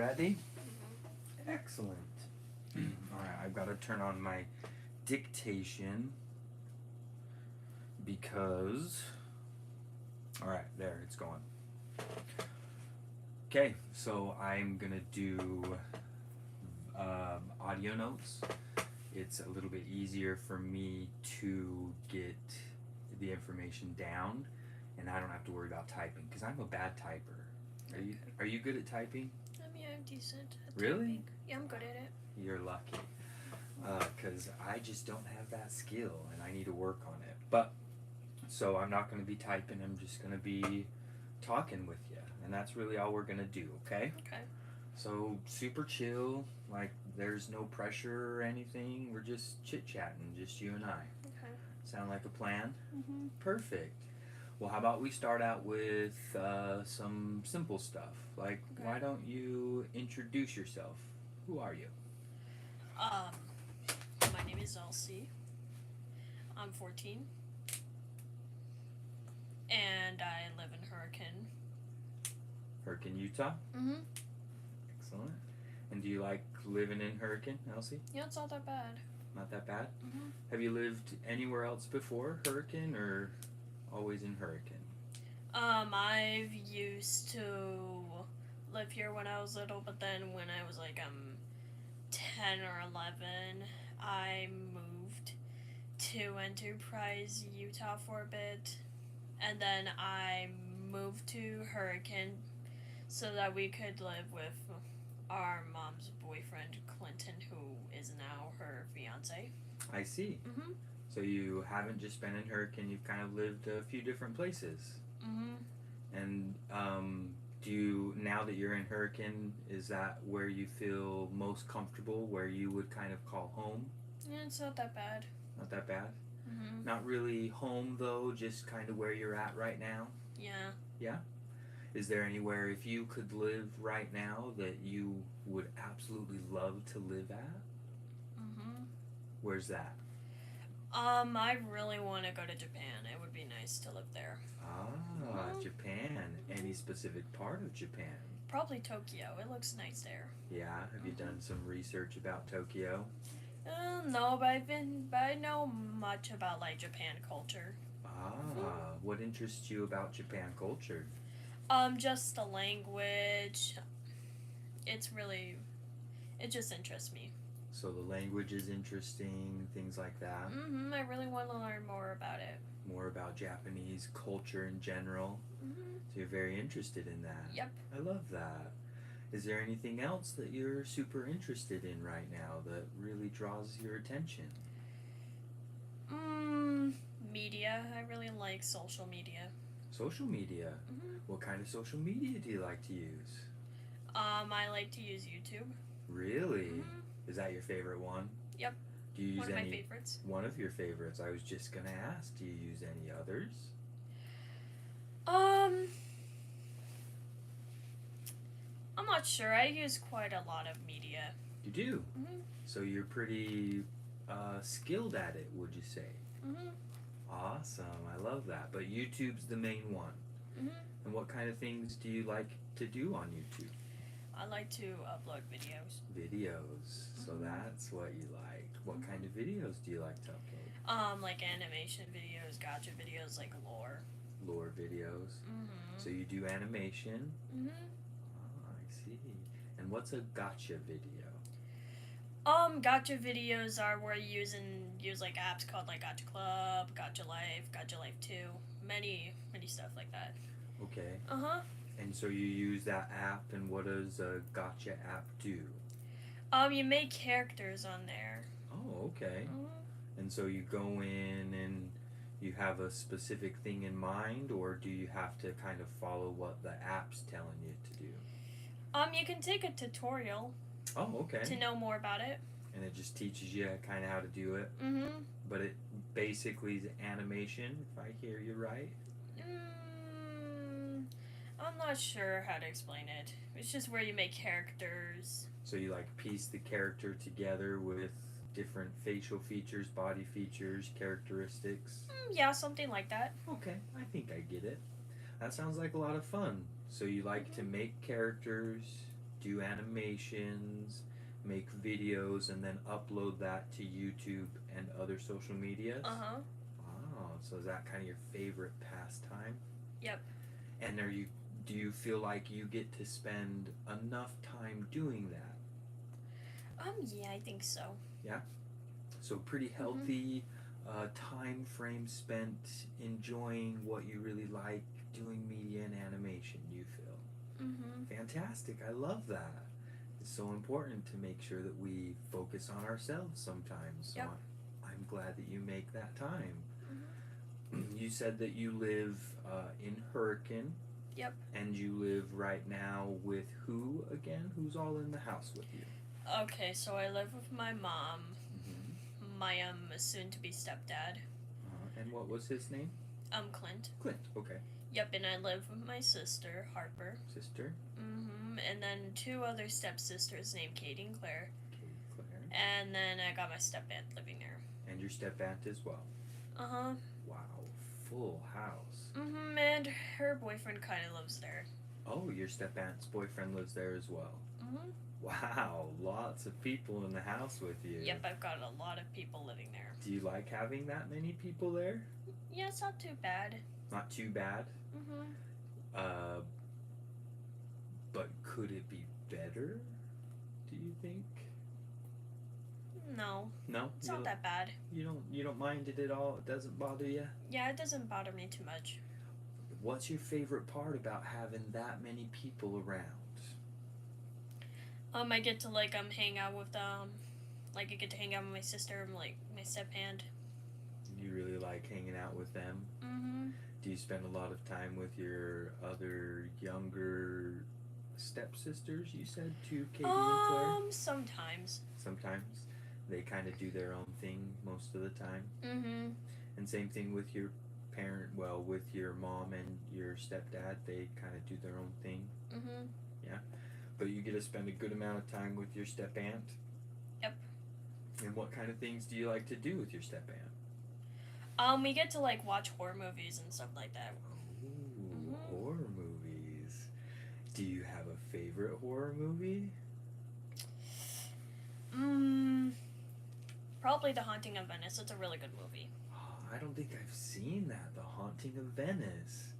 ready? Excellent. Alright, I've got to turn on my dictation because... Alright, there, it's going. Okay, so I'm going to do audio notes. It's a little bit easier for me to get the information down, and I don't have to worry about typing because I'm a bad typer. Are you good at typing? I mean, I'm decent at Really? typing. Yeah, I'm good at it. You're lucky, because I just don't have that skill, and I need to work on it. But so I'm not going to be typing. I'm just going to be talking with you, and that's really all we're going to do. Okay? Okay. So super chill. Like there's no pressure or anything. We're just chit chatting, just you and I. Okay. Sound like a plan? Mhm. Perfect. Well, how about we start out with some simple stuff? Like, Okay. why don't you introduce yourself? Who are you? My name is Elsie. I'm 14. And I live in Hurricane. Hurricane, Utah? Mhm. Excellent. And do you like living in Hurricane, Elsie? Yeah, it's not that bad. Not that bad? Mhm. Have you lived anywhere else before Hurricane, or always in Hurricane? I've used to live here when I was little, but then when I was like 10 or 11, I moved to Enterprise, Utah for a bit, and then I moved to Hurricane so that we could live with our mom's boyfriend, Clinton, who is now her fiance. I see. Mhm. So you haven't just been in Hurricane, you've kind of lived a few different places. Mhm. And do you, now that you're in Hurricane, is that where you feel most comfortable, where you would kind of call home? Yeah, it's not that bad. Not that bad? Mhm. Not really home though, just kind of where you're at right now? Yeah. Yeah? Is there anywhere, if you could live right now, that you would absolutely love to live at? Mhm. Where's that? I really want to go to Japan. It would be nice to live there. Ah, Japan. Any specific part of Japan? Probably Tokyo. It looks nice there. Yeah, have you done some research about Tokyo? No, but I know much about like Japan culture. Ah, what interests you about Japan culture? Just the language. It just interests me. So the language is interesting, things like that. I really want to learn more about it. More about Japanese culture in general. So you're very interested in that. Yep. I love that. Is there anything else that you're super interested in right now that really draws your attention? Media. I really like social media. Social media? What kind of social media do you like to use? I like to use YouTube. Really? Is that your favorite one? Yep. Do you use One of my favorites. One of your favorites. I was just gonna ask, do you use any others? I'm not sure. I use quite a lot of media. You do? So you're pretty skilled at it, would you say? Awesome. I love that. But YouTube's the main one. And what kind of things do you like to do on YouTube? I like to upload videos. Videos. So that's what you like. What kind of videos do you like to upload? Like animation videos, gotcha videos, like lore. Lore videos. So you do animation. Oh, I see. And what's a gotcha video? Gotcha videos are where you use like apps called like Gotcha Club, Gotcha Life 2, many stuff like that. Okay. And so you use that app, and what does a gotcha app do? You make characters on there. Oh, okay. And so you go in and you have a specific thing in mind, or do you have to kind of follow what the app's telling you to do? You can take a tutorial. Oh, okay. To know more about it. And it just teaches you kind of how to do it. But it basically is animation, if I hear you right. I'm not sure how to explain it. It's just where you make characters. So you like piece the character together with different facial features, body features, characteristics? Yeah, something like that. Okay, I think I get it. That sounds like a lot of fun. So you like to make characters. do animations, make videos, and then upload that to YouTube and other social medias? Uh-huh. Oh, so is that kind of your favorite pastime? Yep. And do you feel like you get to spend enough time doing that? Yeah, I think so. Yeah? So pretty healthy time frame spent enjoying what you really like, doing media and animation, you feel. Fantastic. I love that. It's so important to make sure that we focus on ourselves sometimes. So Yep. I'm glad that you make that time. You said that you live in Hurricane. Yep. And you live right now with who again? Who's all in the house with you? Okay, so I live with my mom, my soon-to-be stepdad. And what was his name? Clint. Clint. Okay. Yep, and I live with my sister, Harper. Sister. And then 2 other stepsisters named Katie and Claire. Katie, Claire. And then I got my step-aunt living there. And your step-aunt as well. Uh-huh. Wow, full house. And her boyfriend kind of lives there. Oh, your step-aunt's boyfriend lives there as well. Wow, lots of people in the house with you. Yep, I've got a lot of people living there. Do you like having that many people there? Yeah, it's not too bad. Not too bad? But could it be better, do you think? No. No? It's not that bad. You don't mind it at all? It doesn't bother you? Yeah, it doesn't bother me too much. What's your favorite part about having that many people around? I get to hang out with I get to hang out with my sister and my step-aunt. You really like hanging out with them? Do you spend a lot of time with your other younger stepsisters, you said, too, Katie and Claire? Sometimes. Sometimes. They kind of do their own thing most of the time? And same thing with your with your mom and your stepdad, they kind of do their own thing? Yeah? But you get to spend a good amount of time with your step-aunt? Yep. And what kind of things do you like to do with your step-aunt? We get to watch horror movies and stuff like that. Ooh, horror movies. Do you have a favorite horror movie? Probably The Haunting of Venice. It's a really good movie. Oh, I don't think I've seen that, The Haunting of Venice.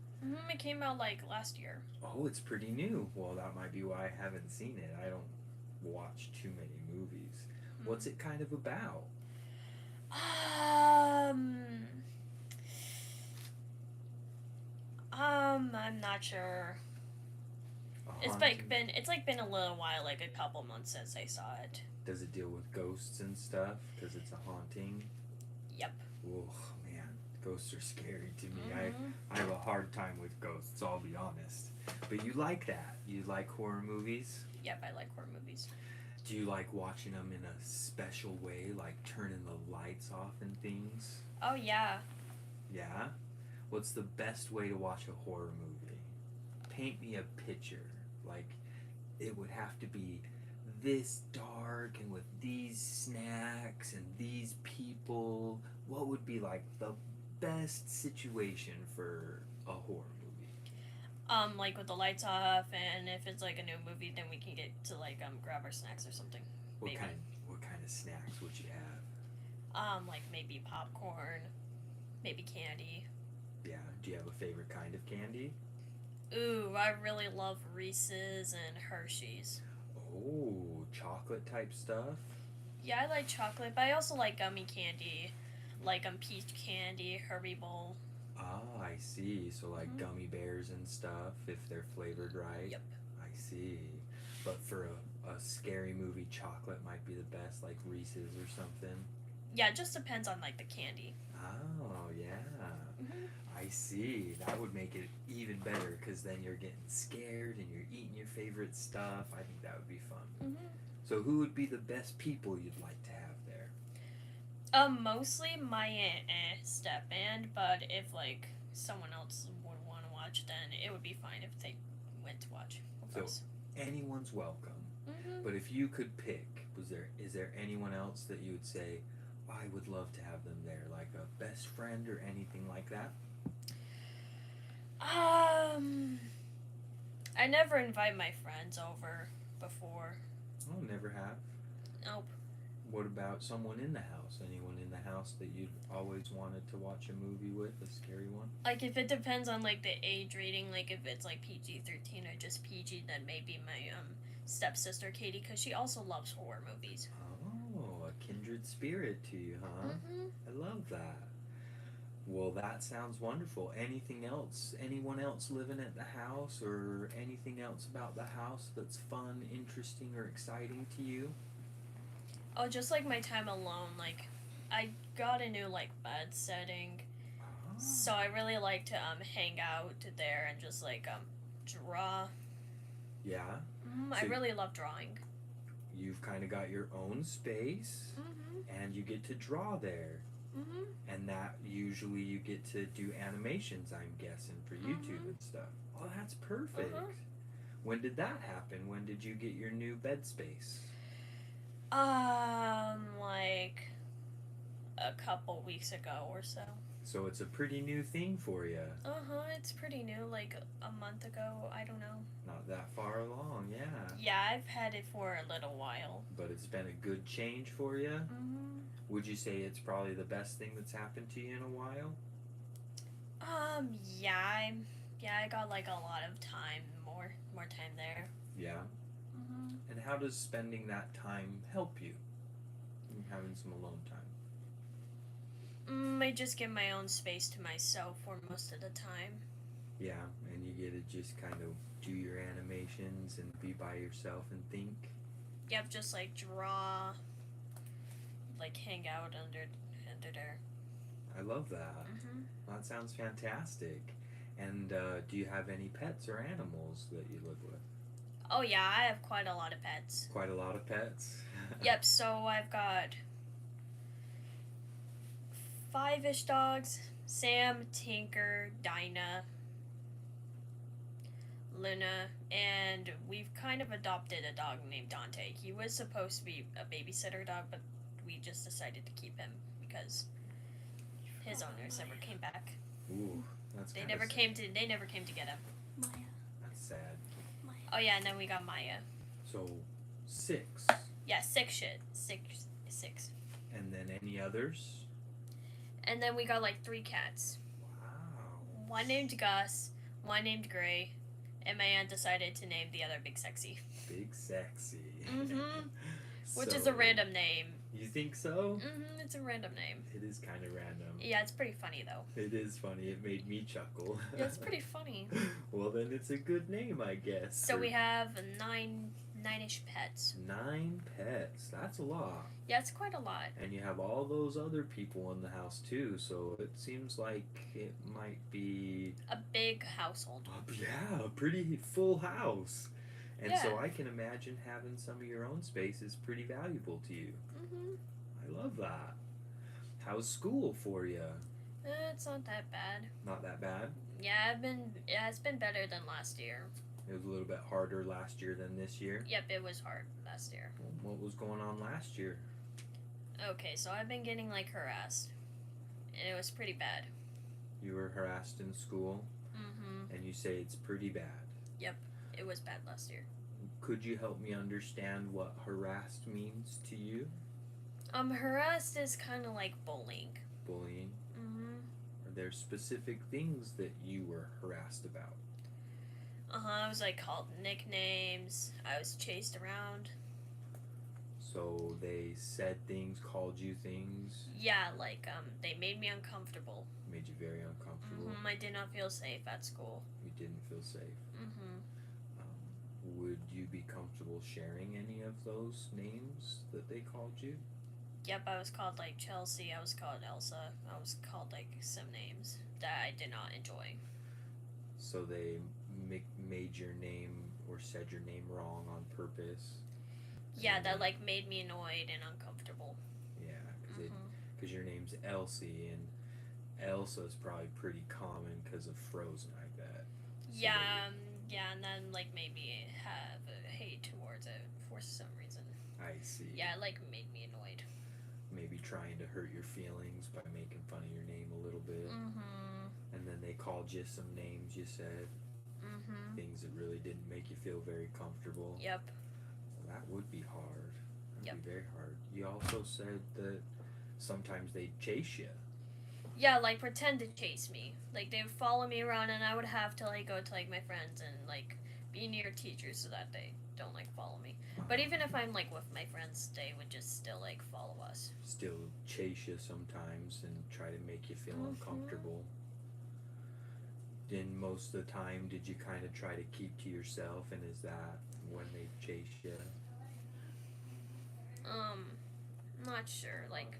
It came out last year. Oh, it's pretty new. Well, that might be why I haven't seen it. I don't watch too many movies. What's it kind of about? I'm not sure. It's been a little while, a couple months since I saw it. Does it deal with ghosts and stuff? Because it's a haunting? Yep. Oh, man. Ghosts are scary to me. I have a hard time with ghosts, I'll be honest. But you like that? You like horror movies? Yep, I like horror movies. Do you like watching them in a special way, like turning the lights off and things? Oh, yeah. Yeah? What's the best way to watch a horror movie? Paint me a picture. It would have to be this dark and with these snacks and these people. What would be the best situation for a horror movie? With the lights off, and if it's a new movie, then we can get to grab our snacks or something. What kind of snacks would you have? Maybe popcorn, maybe candy. Yeah. Do you have a favorite kind of candy? Ooh, I really love Reese's and Hershey's. Oh, chocolate type stuff? Yeah, I like chocolate, but I also like gummy candy, peach candy, Haribo. Ah, I see. So gummy bears and stuff, if they're flavored right? Yep. I see. But for a scary movie, chocolate might be the best, like Reese's or something? Yeah, it just depends on the candy. Oh, yeah. I see. That would make it even better, because then you're getting scared and you're eating your favorite stuff. I think that would be fun. So who would be the best people you'd like to have there? Mostly my step-aunt, but if someone else would want to watch, then it would be fine if they went to watch with us. Anyone's welcome. But if you could pick, is there anyone else that you would say, I would love to have them there, like a best friend or anything like that? I never invite my friends over. before. Oh, never have. Nope. What about someone in the house? Anyone in the house that you've always wanted to watch a movie with, a scary one? Like, if it depends on, like, the age rating, like, if it's, like, PG-13 or just PG, then maybe my, stepsister, Katie, because she also loves horror movies. Oh, a kindred spirit to you, huh? Mm-hmm. I love that. Well, that sounds wonderful. Anything else? Anyone else living at the house or anything else about the house that's fun, interesting, or exciting to you? Oh, just, like, my time alone, like, I got a new, like, bed setting, so I really like to, hang out there and just, like, draw. Yeah. I really love drawing. You've kind of got your own space, and you get to draw there. And that usually you get to do animations, I'm guessing, for YouTube and stuff. Oh, that's perfect. When did that happen? When did you get your new bed space? Like a couple weeks ago or so. So it's a pretty new thing for you. It's pretty new, like a month ago, I don't know. Not that far along, yeah. Yeah, I've had it for a little while. But it's been a good change for you? Would you say it's probably the best thing that's happened to you in a while? Yeah, I got like a lot of time, more time there. Yeah. And how does spending that time help you? Having some alone time. I just get my own space to myself for most of the time. Yeah, and you get to just kind of do your animations and be by yourself and think. Yep, just like draw, like hang out under there. I love that. That sounds fantastic. And do you have any pets or animals that you live with? Oh yeah, I have quite a lot of pets. Quite a lot of pets? Yep, so I've got 5-ish dogs. Sam, Tinker, Dinah, Luna, and we've kind of adopted a dog named Dante. He was supposed to be a babysitter dog, but we just decided to keep him because his owners never came back. Ooh, that's They never came to get him. Maya. That's sad. Maya. Oh yeah, and then we got Maya. So 6. Yeah, six. And then any others? And then we got like 3 cats. Wow. One named Gus, one named Gray, and my aunt decided to name the other Big Sexy. Big Sexy. Which is a random name. You think so? It's a random name. It is kind of random. Yeah, it's pretty funny though. It is funny. It made me chuckle. Yeah, it's pretty funny. Well, then it's a good name, I guess. So we have 9-ish pets. 9 pets. That's a lot. Yeah, it's quite a lot. And you have all those other people in the house too, so it seems like it might be A big household. yeah, a pretty full house. And so Yeah. I can imagine having some of your own space is pretty valuable to you. I love that. How's school for you? It's not that bad. Not that bad? Yeah, it's been better than last year. It was a little bit harder last year than this year. Yep, it was hard last year. What was going on last year? Okay, so I've been getting like harassed. And it was pretty bad. You were harassed in school, and you say it's pretty bad. Yep, it was bad last year. Could you help me understand what harassed means to you? Harassed is kind of like bullying. Bullying? Are there specific things that you were harassed about? I was like called nicknames. I was chased around. So they said things, called you things, Yeah, like they made me uncomfortable. made you very uncomfortable. I did not feel safe at school. You didn't feel safe. Would you be comfortable sharing any of those names that they called you? Yep, I was called like Chelsea. I was called Elsa. I was called like some names that I did not enjoy. So they made your name or said your name wrong on purpose? Yeah, that like made me annoyed and uncomfortable. Yeah, because your name's Elsie, and Elsa's probably pretty common because of Frozen, I bet. So Yeah, and then like made me have a hate towards it for some reason. I see. Yeah, it like made me annoyed. Maybe trying to hurt your feelings by making fun of your name a little bit. And then they called you some names you said. Things that really didn't make you feel very comfortable. Yep. That would be hard. That would Yep. be very hard. You also said that sometimes they chase you. Yeah, like pretend to chase me. Like they would follow me around, and I would have to like go to like my friends and like be near teachers so that they don't like follow me. But even if I'm like with my friends, they would just still like follow us. Still chase you sometimes and try to make you feel uncomfortable. And most of the time, did you kind of try to keep to yourself? And is that when they chase you? Not sure. Like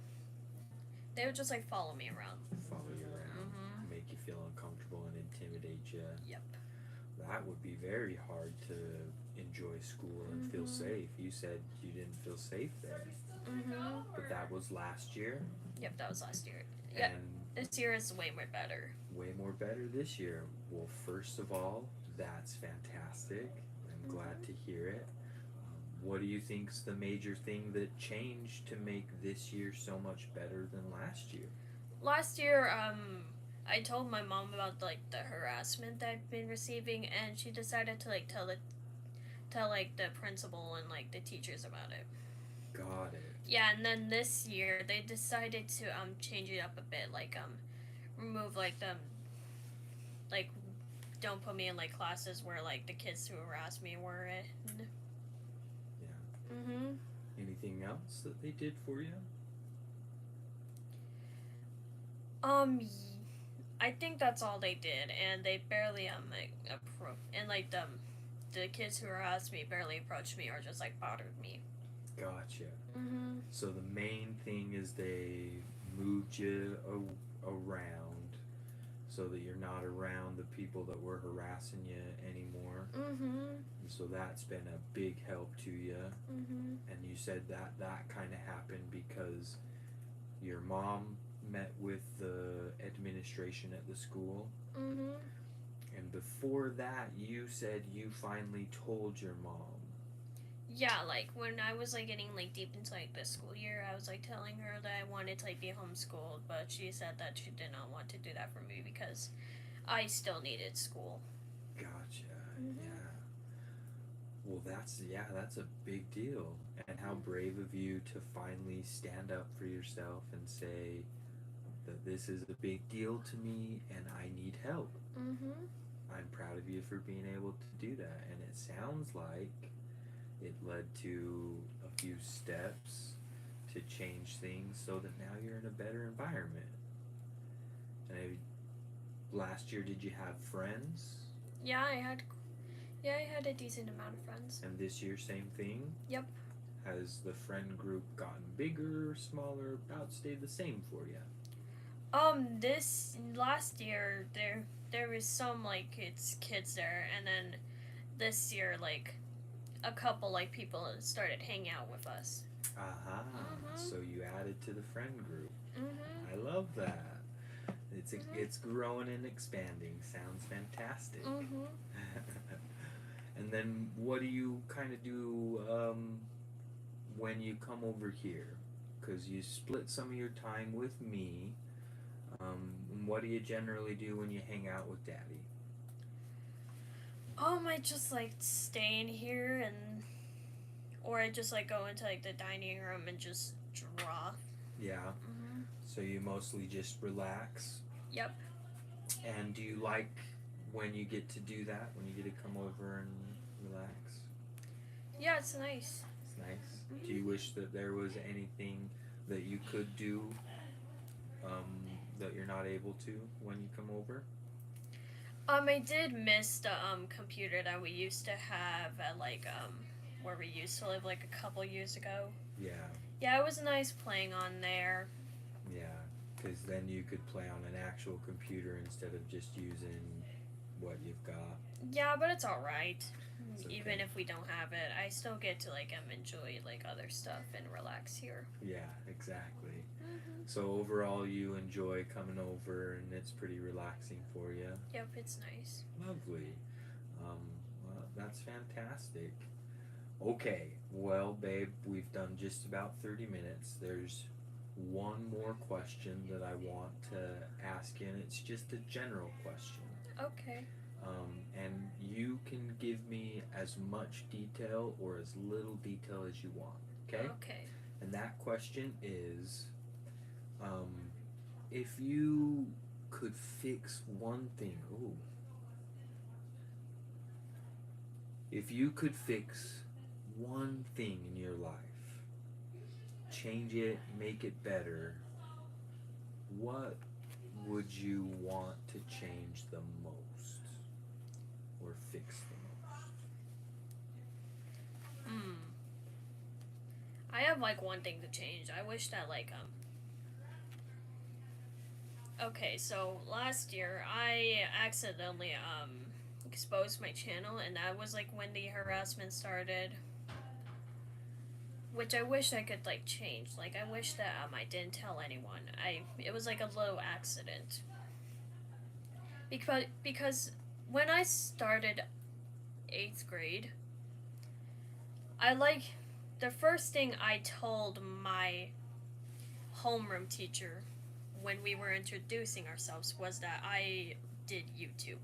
they would just like follow me around. Follow you around, make you feel uncomfortable and intimidate you. Yep. That would be very hard to enjoy school and feel safe. You said you didn't feel safe there, but that was last year. Yep, that was last year. Yep. And This year is way more better. way more better this year. Well, first of all, that's fantastic. I'm glad to hear it. What do you think's the major thing that changed to make this year so much better than last year? Last year, I told my mom about like the harassment that I've been receiving, and she decided to like tell like the principal and like the teachers about it. Got it. Yeah, and then this year they decided to change it up a bit, like remove like the like don't put me in like classes where like the kids who harass me were in. Yeah. Anything else that they did for you? I think that's all they did, and they barely and like the kids who harassed me barely approached me or just like bothered me. Gotcha. So the main thing is they moved you around so that you're not around the people that were harassing you anymore. And so that's been a big help to you. And you said that kind of happened because your mom met with the administration at the school. And before that, you said you finally told your mom. Yeah, like when I was like getting like deep into like the school year, I was like telling her that I wanted to like be homeschooled, but she said that she did not want to do that for me because I still needed school. Gotcha. Yeah. Well, that's a big deal. And how brave of you to finally stand up for yourself and say that this is a big deal to me and I need help. I'm proud of you for being able to do that. And it sounds like it led to a few steps to change things so that now you're in a better environment. And last year, did you have friends? Yeah, I had a decent amount of friends. And this year, same thing? Yep. Has the friend group gotten bigger, smaller, about stayed the same for you? This last year there was some like kids there, and then this year like a couple like people started hanging out with us. So you added to the friend group. I love that. It's growing and expanding. Sounds fantastic. And then what do you kind of do when you come over here? Because you split some of your time with me. What do you generally do when you hang out with Daddy? I just like stay in here or I just like go into like the dining room and just draw. Yeah. So you mostly just relax? Yep. And do you like when you get to do that? When you get to come over and relax? Yeah, it's nice. It's nice. Do you wish that there was anything that you could do that you're not able to when you come over? I did miss the computer that we used to have at like where we used to live like a couple years ago. Yeah. Yeah, it was nice playing on there. Yeah, because then you could play on an actual computer instead of just using what you've got. Yeah, but it's all right. Okay. Even if we don't have it, I still get to like enjoy like other stuff and relax here. Yeah, exactly. So overall, you enjoy coming over, and it's pretty relaxing for you. Yep, it's nice. Lovely. Well, that's fantastic. Okay, well, babe, we've done just about 30 minutes. There's one more question that I want to ask you, and it's just a general question. Okay. And you can give me as much detail or as little detail as you want. Okay? Okay. And that question is, um, if you could fix one thing. Ooh. If you could fix one thing in your life, change it, make it better, what would you want to change the most or fix the most? I have like one thing to change. I wish that okay, so last year I accidentally exposed my channel, and that was like when the harassment started, which I wish I could like change. Like I wish that I didn't tell anyone. It was like a little accident. Because when I started 8th grade, I like the first thing I told my homeroom teacher when we were introducing ourselves was that I did YouTube.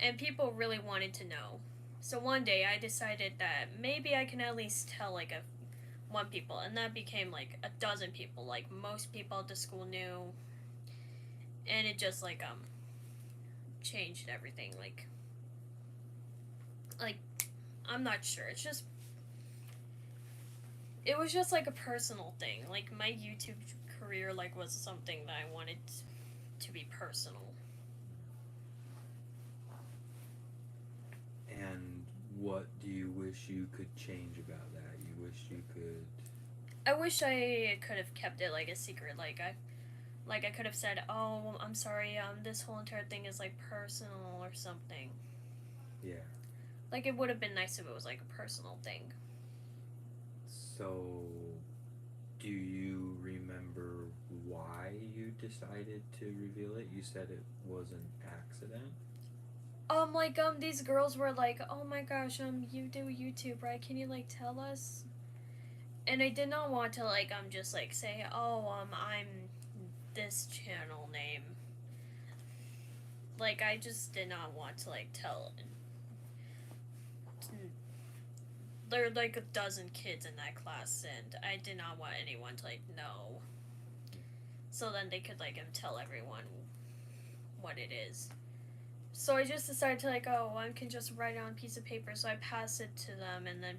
And people really wanted to know. So one day I decided that maybe I can at least tell like one people, and that became like a dozen people. Like most people at the school knew, and it just like changed everything. Like I'm not sure. It was just like a personal thing. Like my YouTube career like was something that I wanted to be personal. And what do you wish you could change about that? You wish you could. I wish I could have kept it like a secret. Like I could have said, "Oh, I'm sorry. This whole entire thing is like personal or something." Yeah. Like it would have been nice if it was like a personal thing. So, do you remember why you decided to reveal it? You said it was an accident. These girls were like, "Oh my gosh, you do YouTube, right? Can you like tell us?" And I did not want to like just like say, "Oh, I'm this channel name." Like I just did not want to like tell. There were like a dozen kids in that class, and I did not want anyone to like know. So then they could like tell everyone what it is. So I just decided to like, oh, I can just write it on a piece of paper. So I pass it to them, and then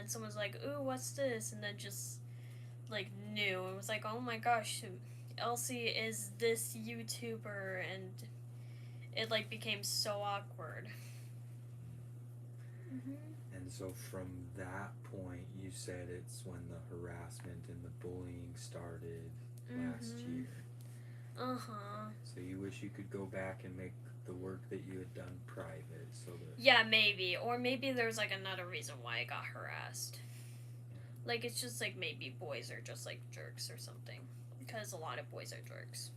someone's like, ooh, what's this? And then just like knew. It was like, oh my gosh, Elsie is this YouTuber, and it like became so awkward. And so from that point, you said it's when the harassment and the bullying started last year. So you wish you could go back and make the work that you had done private, so that. Yeah, maybe, or maybe there's like another reason why I got harassed. Like it's just like maybe boys are just like jerks or something, because a lot of boys are jerks.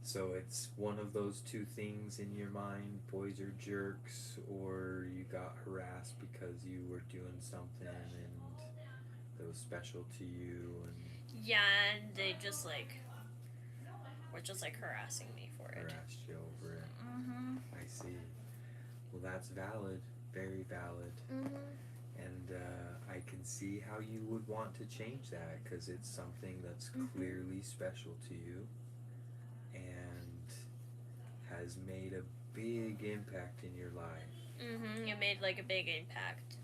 So it's one of those two things in your mind: boys are jerks, or you got harassed because you were doing something and that was special to you, and yeah, and they just like were just like harassing me for it. Harassed you over it. I see. Well, that's valid, very valid. And I can see how you would want to change that, because it's something that's clearly special to you and has made a big impact in your life. It made like a big impact.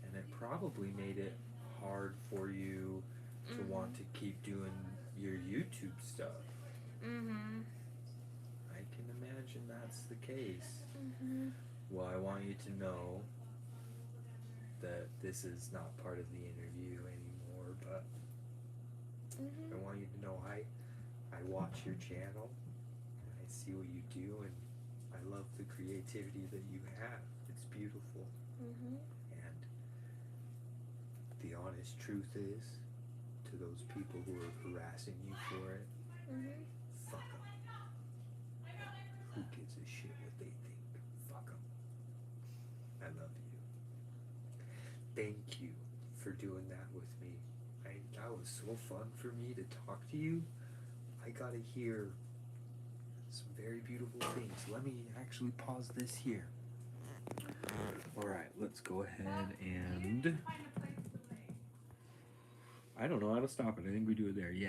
And it probably made it hard for you to want to keep doing your YouTube stuff. I can imagine that's the case. Well, I want you to know that this is not part of the interview anymore, but I want you to know I watch your channel, and I see what you do, and I love the creativity that you have. It's beautiful. And the honest truth is, to those people who are harassing you for it, fuck them. Who gives a shit what they think? Fuck them. I love you. Thank you for doing that with me. That was so fun for me to talk to you. I gotta hear some very beautiful thing. So let me actually pause this here. Alright, let's go ahead and... I don't know how to stop it. I think we do it there. Yeah.